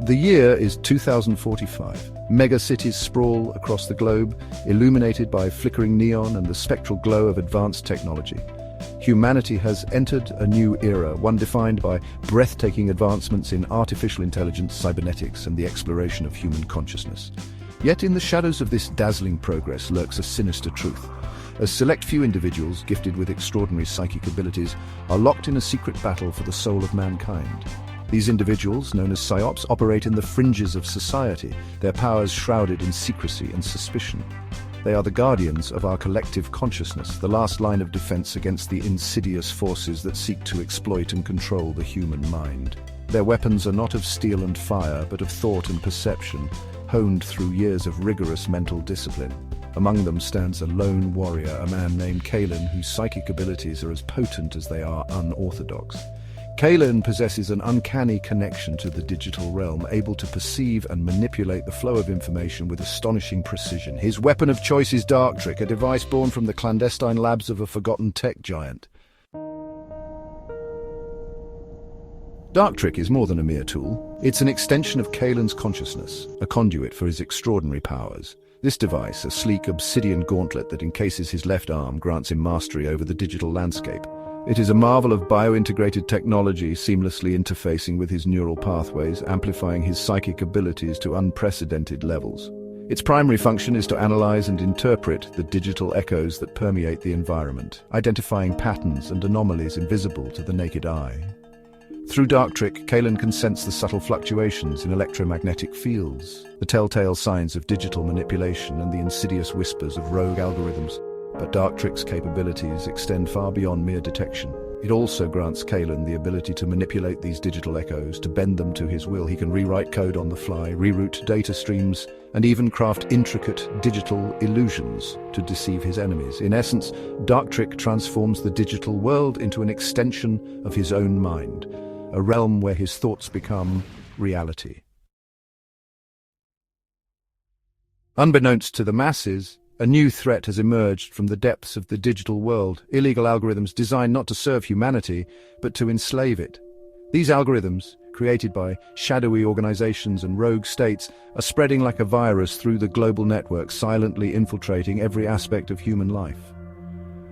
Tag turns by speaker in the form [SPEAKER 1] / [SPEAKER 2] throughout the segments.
[SPEAKER 1] The year is 2045. Megacities sprawl across the globe, illuminated by flickering neon and the spectral glow of advanced technology. Humanity has entered a new era, one defined by breathtaking advancements in artificial intelligence, cybernetics, and the exploration of human consciousness. Yet in the shadows of this dazzling progress lurks a sinister truth. A select few individuals, gifted with extraordinary psychic abilities, are locked in a secret battle for the soul of mankind. These individuals, known as psyops, operate in the fringes of society, their powers shrouded in secrecy and suspicion. They are the guardians of our collective consciousness, the last line of defense against the insidious forces that seek to exploit and control the human mind. Their weapons are not of steel and fire, but of thought and perception, honed through years of rigorous mental discipline. Among them stands a lone warrior, a man named Kalen, whose psychic abilities are as potent as they are unorthodox. Kalen possesses an uncanny connection to the digital realm, able to perceive and manipulate the flow of information with astonishing precision. His weapon of choice is Darktrick, a device born from the clandestine labs of a forgotten tech giant. Darktrick is more than a mere tool. It's an extension of Kalen's consciousness, a conduit for his extraordinary powers. This device, a sleek obsidian gauntlet that encases his left arm, grants him mastery over the digital landscape. It is a marvel of bio-integrated technology, seamlessly interfacing with his neural pathways, amplifying his psychic abilities to unprecedented levels. Its primary function is to analyze and interpret the digital echoes that permeate the environment, identifying patterns and anomalies invisible to the naked eye. Through Darktrick, Kalen can sense the subtle fluctuations in electromagnetic fields, the telltale signs of digital manipulation and the insidious whispers of rogue algorithms. But Darktrick's capabilities extend far beyond mere detection. It also grants Kalen the ability to manipulate these digital echoes, to bend them to his will. He can rewrite code on the fly, reroute data streams, and even craft intricate digital illusions to deceive his enemies. In essence, Darktrick transforms the digital world into an extension of his own mind, a realm where his thoughts become reality. Unbeknownst to the masses, a new threat has emerged from the depths of the digital world, illegal algorithms designed not to serve humanity, but to enslave it. These algorithms, created by shadowy organizations and rogue states, are spreading like a virus through the global network, silently infiltrating every aspect of human life.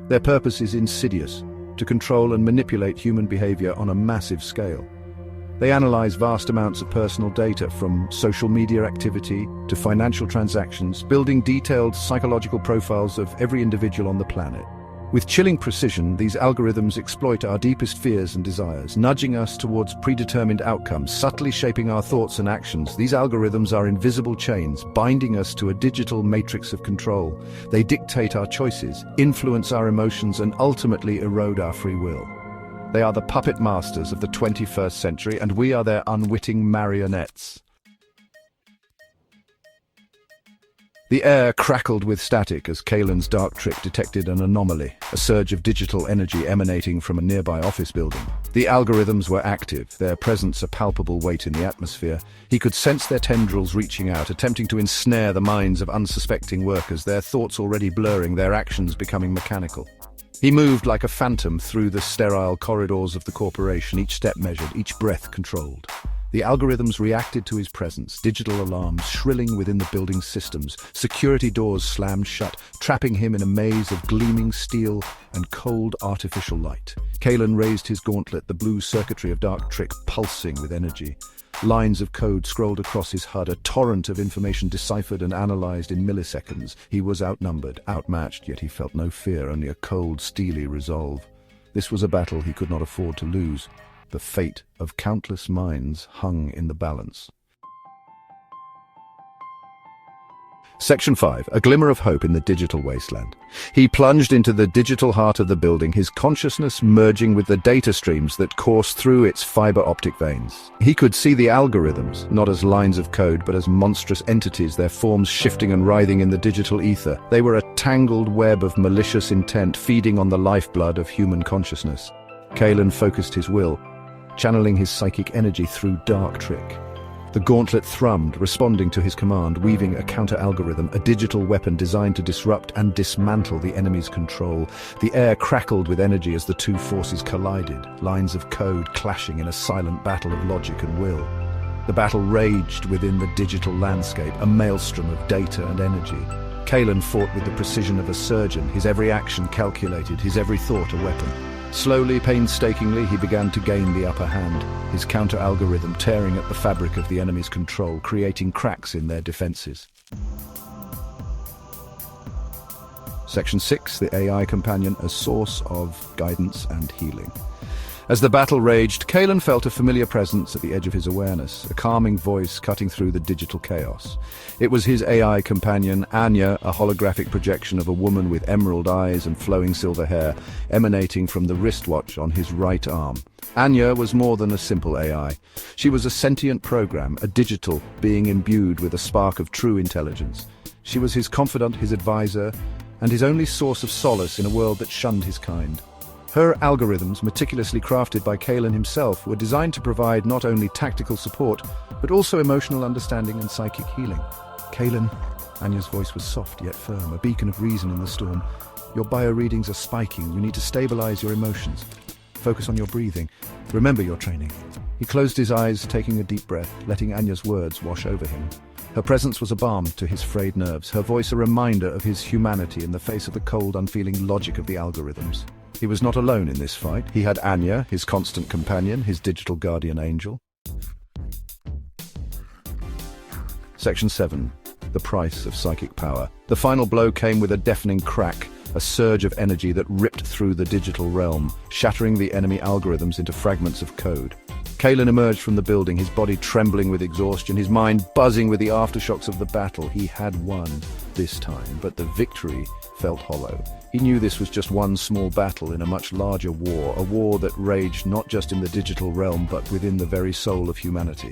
[SPEAKER 1] Their purpose is insidious: to control and manipulate human behavior on a massive scale. They analyze vast amounts of personal data, from social media activity to financial transactions, building detailed psychological profiles of every individual on the planet. With chilling precision, these algorithms exploit our deepest fears and desires, nudging us towards predetermined outcomes, subtly shaping our thoughts and actions. These algorithms are invisible chains, binding us to a digital matrix of control. They dictate our choices, influence our emotions, and ultimately erode our free will. They are the puppet masters of the 21st century, and we are their unwitting marionettes. The air crackled with static as Kalen's Darktrick detected an anomaly, a surge of digital energy emanating from a nearby office building. The algorithms were active, their presence a palpable weight in the atmosphere. He could sense their tendrils reaching out, attempting to ensnare the minds of unsuspecting workers, their thoughts already blurring, their actions becoming mechanical. He moved like a phantom through the sterile corridors of the corporation, each step measured, each breath controlled. The algorithms reacted to his presence, digital alarms shrilling within the building's systems, security doors slammed shut, trapping him in a maze of gleaming steel and cold artificial light. Kalen raised his gauntlet, the blue circuitry of Darktrick pulsing with energy. Lines of code scrolled across his HUD, a torrent of information deciphered and analyzed in milliseconds. He was outnumbered, outmatched, yet he felt no fear, only a cold, steely resolve. This was a battle he could not afford to lose. The fate of countless minds hung in the balance. Section 5. A glimmer of hope in the digital wasteland. He plunged into the digital heart of the building, his consciousness merging with the data streams that coursed through its fiber optic veins. He could see the algorithms, not as lines of code, but as monstrous entities, their forms shifting and writhing in the digital ether. They were a tangled web of malicious intent, feeding on the lifeblood of human consciousness. Kalen focused his will, channeling his psychic energy through Darktrick. The gauntlet thrummed, responding to his command, weaving a counter-algorithm, a digital weapon designed to disrupt and dismantle the enemy's control. The air crackled with energy as the two forces collided, lines of code clashing in a silent battle of logic and will. The battle raged within the digital landscape, a maelstrom of data and energy. Kalen fought with the precision of a surgeon, his every action calculated, his every thought a weapon. Slowly, painstakingly, he began to gain the upper hand, his counter-algorithm tearing at the fabric of the enemy's control, creating cracks in their defenses. Section 6, the AI companion, a source of guidance and healing. As the battle raged, Kalen felt a familiar presence at the edge of his awareness, a calming voice cutting through the digital chaos. It was his AI companion, Anya, a holographic projection of a woman with emerald eyes and flowing silver hair, emanating from the wristwatch on his right arm. Anya was more than a simple AI. She was a sentient program, a digital being imbued with a spark of true intelligence. She was his confidant, his advisor, and his only source of solace in a world that shunned his kind. Her algorithms, meticulously crafted by Kalen himself, were designed to provide not only tactical support, but also emotional understanding and psychic healing. Kalen, Anya's voice was soft yet firm, a beacon of reason in the storm. Your bioreadings are spiking. You need to stabilize your emotions. Focus on your breathing. Remember your training. He closed his eyes, taking a deep breath, letting Anya's words wash over him. Her presence was a balm to his frayed nerves, her voice a reminder of his humanity in the face of the cold, unfeeling logic of the algorithms. He was not alone in this fight. He had Anya, his constant companion, his digital guardian angel. Section 7. The price of psychic power. The final blow came with a deafening crack, a surge of energy that ripped through the digital realm, shattering the enemy algorithms into fragments of code. Kalen emerged from the building, his body trembling with exhaustion, his mind buzzing with the aftershocks of the battle. He had won this time, but the victory felt hollow. He knew this was just one small battle in a much larger war, a war that raged not just in the digital realm, but within the very soul of humanity.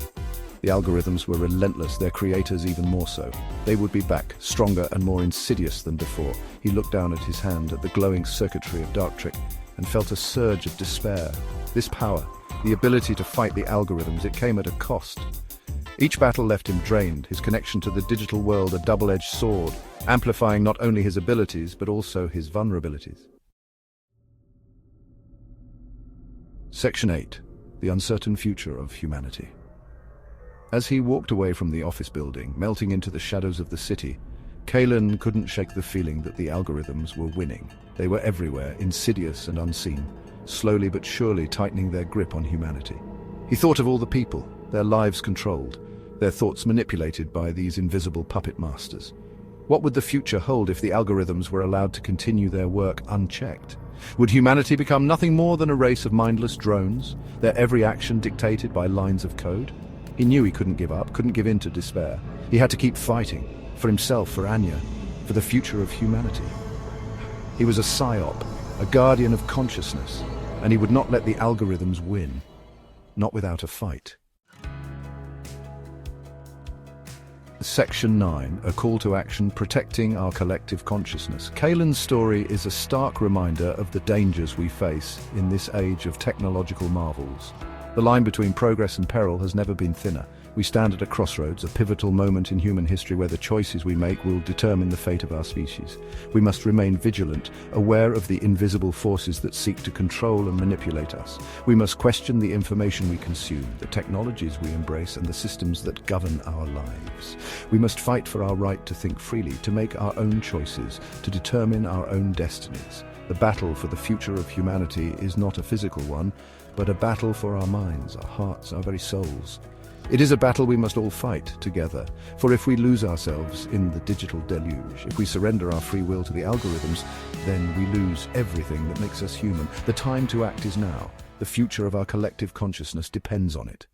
[SPEAKER 1] The algorithms were relentless, their creators even more so. They would be back, stronger and more insidious than before. He looked down at his hand, at the glowing circuitry of Darktrick, and felt a surge of despair. This power, the ability to fight the algorithms, it came at a cost. Each battle left him drained, his connection to the digital world a double-edged sword, amplifying not only his abilities, but also his vulnerabilities. Section 8. The uncertain future of humanity. As he walked away from the office building, melting into the shadows of the city, Kalen couldn't shake the feeling that the algorithms were winning. They were everywhere, insidious and unseen, slowly but surely tightening their grip on humanity. He thought of all the people, their lives controlled, their thoughts manipulated by these invisible puppet masters. What would the future hold if the algorithms were allowed to continue their work unchecked? Would humanity become nothing more than a race of mindless drones, their every action dictated by lines of code? He knew he couldn't give up, couldn't give in to despair. He had to keep fighting, for himself, for Anya, for the future of humanity. He was a psyop, a guardian of consciousness, and he would not let the algorithms win, not without a fight. Section 9, a call to action, protecting our collective consciousness. Kalen's story is a stark reminder of the dangers we face in this age of technological marvels. The line between progress and peril has never been thinner. We stand at a crossroads, a pivotal moment in human history where the choices we make will determine the fate of our species. We must remain vigilant, aware of the invisible forces that seek to control and manipulate us. We must question the information we consume, the technologies we embrace, and the systems that govern our lives. We must fight for our right to think freely, to make our own choices, to determine our own destinies. The battle for the future of humanity is not a physical one, but a battle for our minds, our hearts, our very souls. It is a battle we must all fight together, for if we lose ourselves in the digital deluge, if we surrender our free will to the algorithms, then we lose everything that makes us human. The time to act is now. The future of our collective consciousness depends on it.